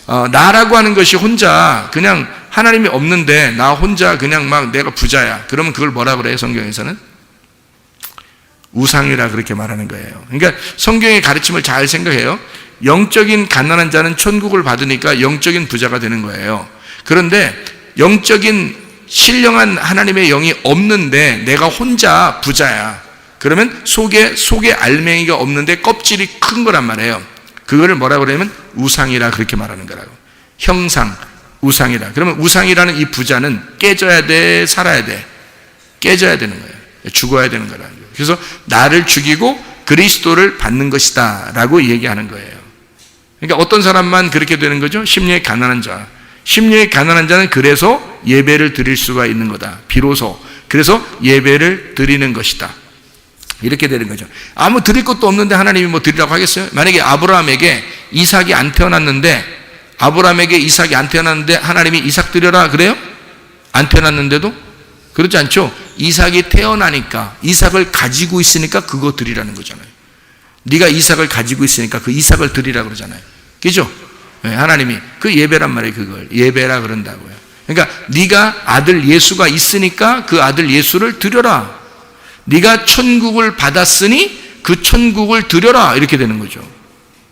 나라고 하는 것이 혼자 그냥 하나님이 없는데 나 혼자 그냥 막 내가 부자야. 그러면 그걸 뭐라 그래요? 성경에서는 우상이라 그렇게 말하는 거예요. 그러니까 성경의 가르침을 잘 생각해요. 영적인 가난한 자는 천국을 받으니까 영적인 부자가 되는 거예요. 그런데 영적인 신령한 하나님의 영이 없는데 내가 혼자 부자야. 그러면 속에 알맹이가 없는데 껍질이 큰 거란 말이에요. 그거를 뭐라 그러냐면 우상이라 그렇게 말하는 거라고. 형상, 우상이라. 그러면 우상이라는 이 부자는 깨져야 돼, 살아야 돼. 깨져야 되는 거예요. 죽어야 되는 거라는 거예요. 그래서 나를 죽이고 그리스도를 받는 것이다 라고 얘기하는 거예요. 그러니까 어떤 사람만 그렇게 되는 거죠? 심령이 가난한 자. 심령이 가난한 자는 그래서 예배를 드릴 수가 있는 거다. 비로소. 그래서 예배를 드리는 것이다. 이렇게 되는 거죠. 아무 드릴 것도 없는데 하나님이 뭐 드리라고 하겠어요? 만약에 아브라함에게 이삭이 안 태어났는데 하나님이 이삭 드려라 그래요? 안 태어났는데도? 그렇지 않죠? 이삭이 태어나니까, 이삭을 가지고 있으니까 그거 드리라는 거잖아요. 네가 이삭을 가지고 있으니까 그 이삭을 드리라 그러잖아요. 그죠? 네, 하나님이 그 예배란 말이에요. 그걸 예배라 그런다고요. 그러니까 네가 아들 예수가 있으니까 그 아들 예수를 드려라. 네가 천국을 받았으니 그 천국을 드려라. 이렇게 되는 거죠.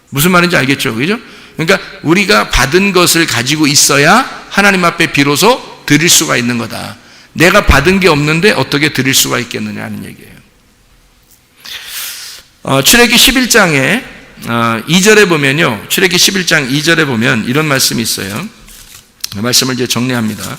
무슨 말인지 알겠죠? 그죠? 그러니까 우리가 받은 것을 가지고 있어야 하나님 앞에 비로소 드릴 수가 있는 거다. 내가 받은 게 없는데 어떻게 드릴 수가 있겠느냐 하는 얘기예요. 출애굽기 11장에 2절에 보면요. 출애굽기 11장 2절에 보면 이런 말씀이 있어요. 말씀을 이제 정리합니다.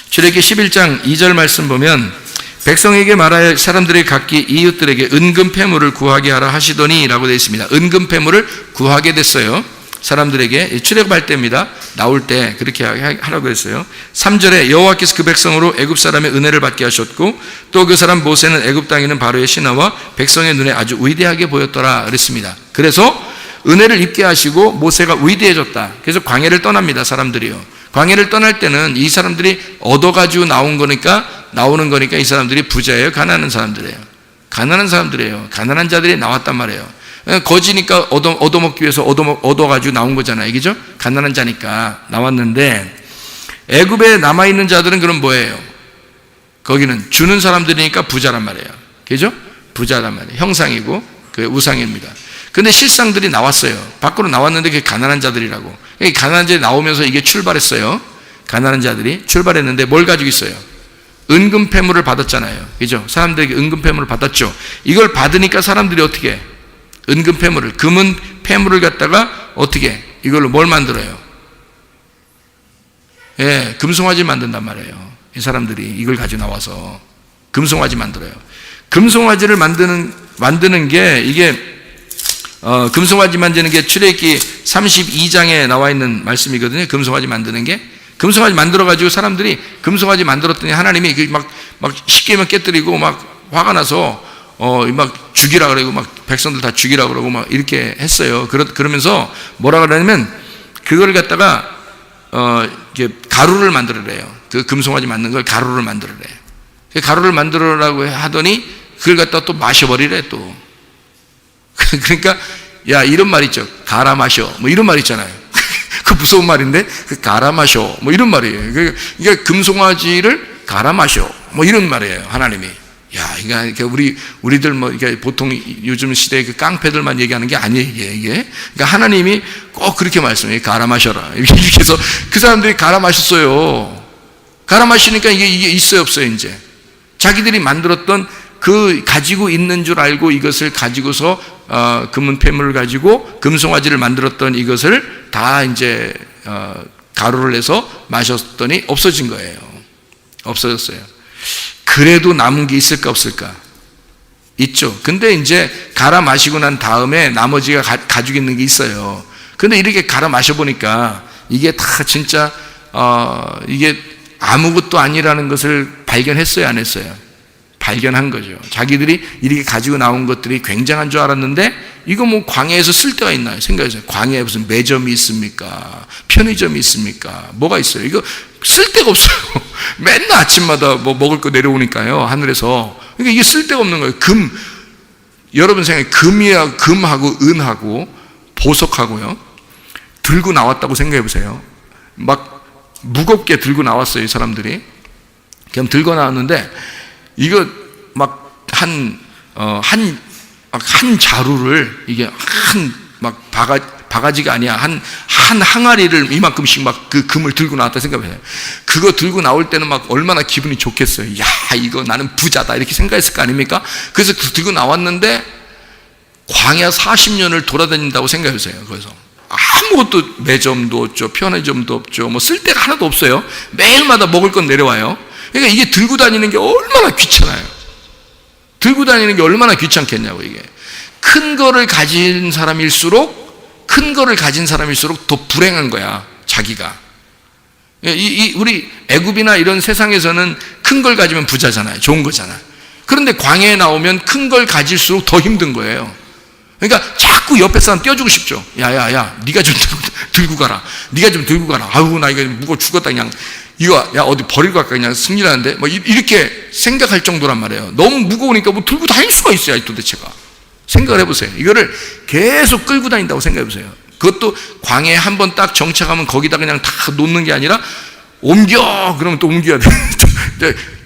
출애굽기 11장 2절 말씀 보면 백성에게 말하여 사람들의 각기 이웃들에게 은금 패물을 구하게 하라 하시더니 라고 되어 있습니다. 은금 패물을 구하게 됐어요. 사람들에게 출애굽할 때입니다. 나올 때 그렇게 하라고 했어요. 3절에 여호와께서 그 백성으로 애굽 사람의 은혜를 받게 하셨고 또 그 사람 모세는 애굽 땅에 있는 바로의 신하와 백성의 눈에 아주 위대하게 보였더라 그랬습니다. 그래서 은혜를 입게 하시고 모세가 위대해졌다. 그래서 광야를 떠납니다. 사람들이요. 광야를 떠날 때는 이 사람들이 얻어가지고 나오는 거니까 이 사람들이 부자예요? 가난한 사람들이에요? 가난한 사람들이에요. 가난한 자들이 나왔단 말이에요. 거지니까 얻어먹기 위해서 얻어가지고 나온 거잖아요. 그죠? 가난한 자니까 나왔는데 애굽에 남아있는 자들은 그럼 뭐예요? 거기는 주는 사람들이니까 부자란 말이에요. 그죠? 부자란 말이에요. 형상이고 그 우상입니다. 근데 실상들이 나왔어요. 밖으로 나왔는데 그게 가난한 자들이라고. 가난한 자들이 나오면서 이게 출발했어요. 가난한 자들이 출발했는데 뭘 가지고 있어요? 은금 패물을 받았잖아요. 그죠? 사람들에게 은금 패물을 받았죠. 이걸 받으니까 사람들이 어떻게 해? 은금 패물을, 금은 패물을 갖다가 어떻게 이걸로 뭘 만들어요? 예, 금송아지 만든단 말이에요. 이 사람들이 이걸 가지고 나와서 금송아지 만들어요. 금송아지를 만드는 게 이게 금송아지 만드는 게 출애굽기 32장에 나와 있는 말씀이거든요. 금송아지 만드는 게 금송아지 만들어 가지고 사람들이 금송아지 만들었더니 하나님이 막 쉽게만 깨뜨리고 막 화가 나서 막 죽이라 그러고 막 백성들 다 죽이라 그러고 막 이렇게 했어요. 그러면서 뭐라 그러냐면 그걸 갖다가 이렇게 가루를 만들어래요. 그 금송아지 만든 걸 가루를 만들어래. 그 가루를 만들어라고 하더니 그걸 갖다가 또 마셔버리래 또. 그러니까 야 이런 말 있죠. 갈아 마셔. 뭐 이런 말 있잖아요. 그 무서운 말인데 그 갈아 마셔. 뭐 이런 말이에요. 그러니까 금송아지를 갈아 마셔. 뭐 이런 말이에요. 하나님이. 야, 그러니까 우리들 뭐, 이게 보통 요즘 시대에 그 깡패들만 얘기하는 게 아니에요, 이게. 그러니까 하나님이 꼭 그렇게 말씀해요. 갈아 마셔라. 이렇게 해서 그 사람들이 갈아 마셨어요. 갈아 마시니까 이게 있어요, 없어요, 이제. 자기들이 만들었던 그 가지고 있는 줄 알고 이것을 가지고서, 금은 패물을 가지고 금송아지를 만들었던 이것을 다 이제, 가루를 해서 마셨더니 없어진 거예요. 없어졌어요. 그래도 남은 게 있을까 없을까? 있죠. 근데 이제 갈아 마시고 난 다음에 나머지가 가지고 있는 게 있어요. 근데 이렇게 갈아 마셔보니까 이게 다 진짜 이게 아무것도 아니라는 것을 발견했어요, 안 했어요? 발견한 거죠. 자기들이 이렇게 가지고 나온 것들이 굉장한 줄 알았는데 이거 뭐 광야에서 쓸 데가 있나요? 생각해보세요. 광야에 무슨 매점이 있습니까? 편의점이 있습니까? 뭐가 있어요? 이거 쓸 데가 없어요. 맨날 아침마다 뭐 먹을 거 내려오니까요, 하늘에서. 그러니까 이게 쓸 데가 없는 거예요. 여러분 생각해, 금하고 은하고 보석하고요, 들고 나왔다고 생각해 보세요. 막 무겁게 들고 나왔어요, 이 사람들이. 그럼 들고 나왔는데 이거 막 한 자루를 이게 막 바가지가 아니야. 한 항아리를 이만큼씩 막 그 금을 들고 나왔다 생각해요. 그거 들고 나올 때는 막 얼마나 기분이 좋겠어요. 야, 이거 나는 부자다. 이렇게 생각했을 거 아닙니까? 그래서 들고 나왔는데 광야 40년을 돌아다닌다고 생각해 보세요. 그래서 아무것도 매점도 없죠. 편의점도 없죠. 뭐 쓸 데가 하나도 없어요. 매일마다 먹을 건 내려와요. 그러니까 이게 들고 다니는 게 얼마나 귀찮아요. 들고 다니는 게 얼마나 귀찮겠냐고. 이게 큰 거를 가진 사람일수록 더 불행한 거야, 자기가. 우리 애굽이나 이런 세상에서는 큰 걸 가지면 부자잖아요. 좋은 거잖아요. 그런데 광야에 나오면 큰 걸 가질수록 더 힘든 거예요. 그러니까 자꾸 옆에 사람 떼어주고 싶죠. 야, 네가 좀 들고 가라. 네가 좀 들고 가라. 아우, 나 이거 무거워 죽었다. 그냥 이거 야 어디 버리고 갈까 그냥 승리하는데 뭐 이렇게 생각할 정도란 말이에요. 너무 무거우니까 뭐 들고 다닐 수가 있어요, 도대체가. 생각을 해보세요. 이거를 계속 끌고 다닌다고 생각해보세요. 그것도 광야에 한번 딱 정착하면 거기다 그냥 다 놓는 게 아니라 옮겨! 그러면 또 옮겨야 돼.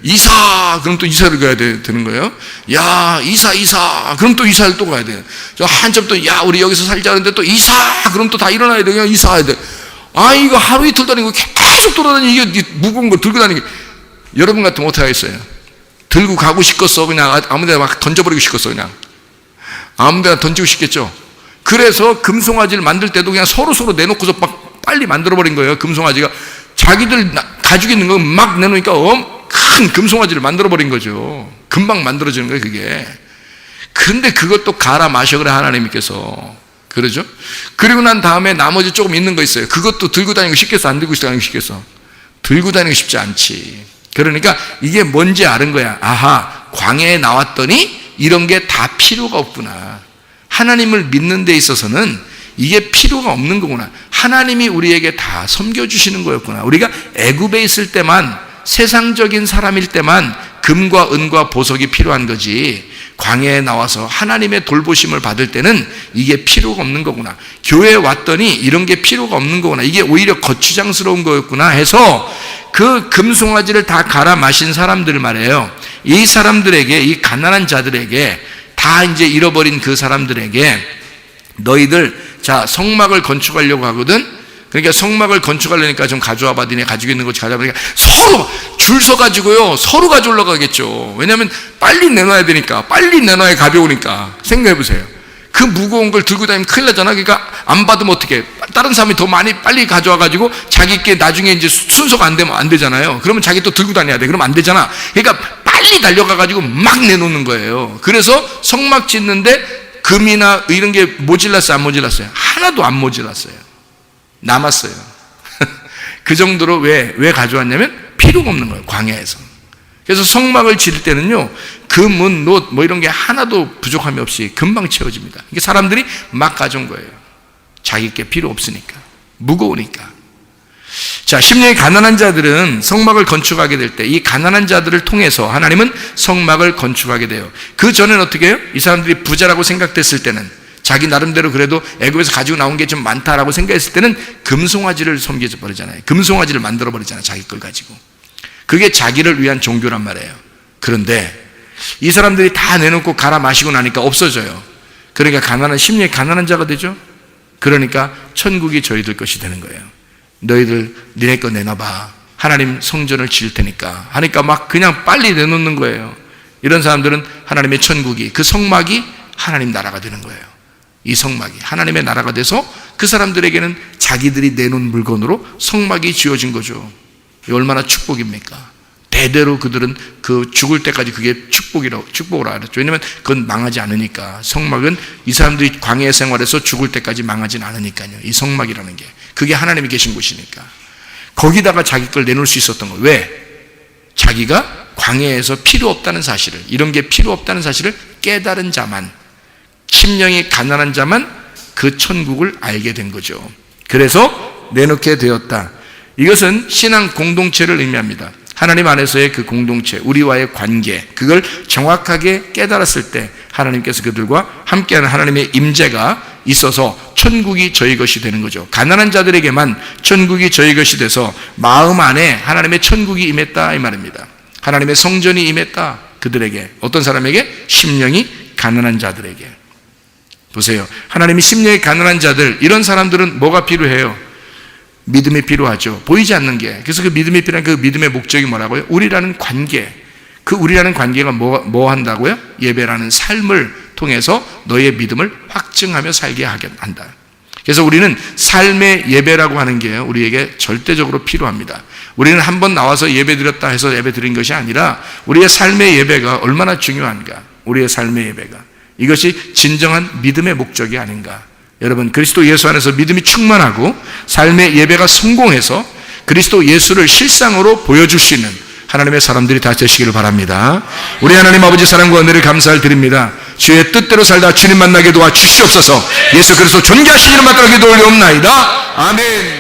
이사! 그럼 또 이사를 가야 되는 거예요. 야, 이사! 그럼 또 이사를 또 가야 돼요. 한참 또, 야, 우리 여기서 살자는데 또 이사! 그럼 또 다 일어나야 돼. 그냥 이사해야 돼. 아, 이거 하루 이틀 다니고 계속 돌아다니고 이게 무거운 거 들고 다니고. 여러분 같으면 어떻게 하겠어요? 들고 가고 싶겠어. 그냥 아무 데나 막 던져버리고 싶겠어. 그냥. 아무 데나 던지고 싶겠죠. 그래서 금송아지를 만들 때도 그냥 서로 내놓고서 막 빨리 만들어버린 거예요. 금송아지가 자기들 가지고 있는 거 막 내놓으니까 큰 금송아지를 만들어버린 거죠. 금방 만들어지는 거예요, 그게. 근데 그것도 갈아 마셔 그래, 하나님께서. 그러죠? 그리고 난 다음에 나머지 조금 있는 거 있어요. 그것도 들고 다니고 싶겠어? 안 들고 다니고 싶겠어? 들고 다니고 싶지 않지. 그러니까 이게 뭔지 아는 거야. 아하, 광야에 나왔더니 이런 게 다 필요가 없구나. 하나님을 믿는 데 있어서는 이게 필요가 없는 거구나. 하나님이 우리에게 다 섬겨주시는 거였구나. 우리가 애굽에 있을 때만, 세상적인 사람일 때만 금과 은과 보석이 필요한 거지, 광야에 나와서 하나님의 돌보심을 받을 때는 이게 필요가 없는 거구나. 교회에 왔더니 이런 게 필요가 없는 거구나. 이게 오히려 거추장스러운 거였구나 해서 그 금송아지를 다 갈아 마신 사람들 말이에요. 이 사람들에게, 이 가난한 자들에게, 다 이제 잃어버린 그 사람들에게 너희들 자 성막을 건축하려고 하거든. 그러니까 성막을 건축하려니까 좀 가져와봐. 니네 가지고 있는 거 가져와보니까 서로 줄 서가지고요, 서로 가져오려고 하겠죠. 왜냐하면 빨리 내놔야 되니까, 빨리 내놔야 가벼우니까. 생각해보세요. 그 무거운 걸 들고 다니면 큰일 나잖아. 그러니까 안 받으면 어떡해. 다른 사람이 더 많이 빨리 가져와가지고 자기께 나중에 이제 순서가 안 되면 안 되잖아요. 그러면 자기 또 들고 다녀야 돼. 그러면 안 되잖아. 그러니까 빨리 달려가가지고 막 내놓는 거예요. 그래서 성막 짓는데 금이나 이런 게 모질랐어요, 안 모질랐어요? 하나도 안 모질랐어요. 남았어요. 그 정도로 왜 가져왔냐면 필요가 없는 거예요, 광야에서. 그래서 성막을 지을 때는요, 금은, 놋, 뭐 이런 게 하나도 부족함이 없이 금방 채워집니다. 이게 사람들이 막 가져온 거예요. 자기께 필요 없으니까. 무거우니까. 자, 심령이 가난한 자들은 성막을 건축하게 될 때 이 가난한 자들을 통해서 하나님은 성막을 건축하게 돼요. 그 전에는 어떻게 해요? 이 사람들이 부자라고 생각됐을 때는, 자기 나름대로 그래도 애굽에서 가지고 나온 게 좀 많다라고 생각했을 때는 금송아지를 섬겨져 버리잖아요. 금송아지를 만들어 버리잖아요, 자기 걸 가지고. 그게 자기를 위한 종교란 말이에요. 그런데 이 사람들이 다 내놓고 갈아 마시고 나니까 없어져요. 그러니까 심령이 가난한 자가 되죠. 그러니까 천국이 저희들 것이 되는 거예요. 너희들 니네 거 내놔봐. 하나님 성전을 지을 테니까 하니까 막 그냥 빨리 내놓는 거예요. 이런 사람들은 하나님의 천국이, 그 성막이 하나님 나라가 되는 거예요. 이 성막이 하나님의 나라가 돼서 그 사람들에게는 자기들이 내놓은 물건으로 성막이 지어진 거죠. 얼마나 축복입니까? 대대로 그들은 그 죽을 때까지 그게 축복을 알았죠. 왜냐하면 그건 망하지 않으니까. 성막은 이 사람들이 광야 생활에서 죽을 때까지 망하진 않으니까요. 이 성막이라는 게 그게 하나님이 계신 곳이니까. 거기다가 자기 걸 내놓을 수 있었던 거예요. 왜? 자기가 광야에서 필요 없다는 사실을, 이런 게 필요 없다는 사실을 깨달은 자만, 심령이 가난한 자만 그 천국을 알게 된 거죠. 그래서 내놓게 되었다. 이것은 신앙 공동체를 의미합니다. 하나님 안에서의 그 공동체, 우리와의 관계, 그걸 정확하게 깨달았을 때 하나님께서 그들과 함께하는 하나님의 임재가 있어서 천국이 저희 것이 되는 거죠. 가난한 자들에게만 천국이 저희 것이 돼서 마음 안에 하나님의 천국이 임했다 이 말입니다. 하나님의 성전이 임했다. 그들에게, 어떤 사람에게? 심령이 가난한 자들에게. 보세요. 하나님이 심령이 가난한 자들, 이런 사람들은 뭐가 필요해요? 믿음이 필요하죠. 보이지 않는 게. 그래서 그 믿음이 필요한 그 믿음의 목적이 뭐라고요? 우리라는 관계. 그 우리라는 관계가 뭐 한다고요? 예배라는 삶을 통해서 너의 믿음을 확증하며 살게 한다. 그래서 우리는 삶의 예배라고 하는 게 우리에게 절대적으로 필요합니다. 우리는 한번 나와서 예배 드렸다 해서 예배 드린 것이 아니라 우리의 삶의 예배가 얼마나 중요한가. 우리의 삶의 예배가. 이것이 진정한 믿음의 목적이 아닌가. 여러분, 그리스도 예수 안에서 믿음이 충만하고 삶의 예배가 성공해서 그리스도 예수를 실상으로 보여줄 수 있는 하나님의 사람들이 다 되시기를 바랍니다. 우리 하나님 아버지 사랑과 은혜를 감사를 드립니다. 주의 뜻대로 살다 주님 만나게 도와 주시옵소서. 예수 그리스도 존귀하신 이름 받들어 기도 올리옵나이다. 아멘.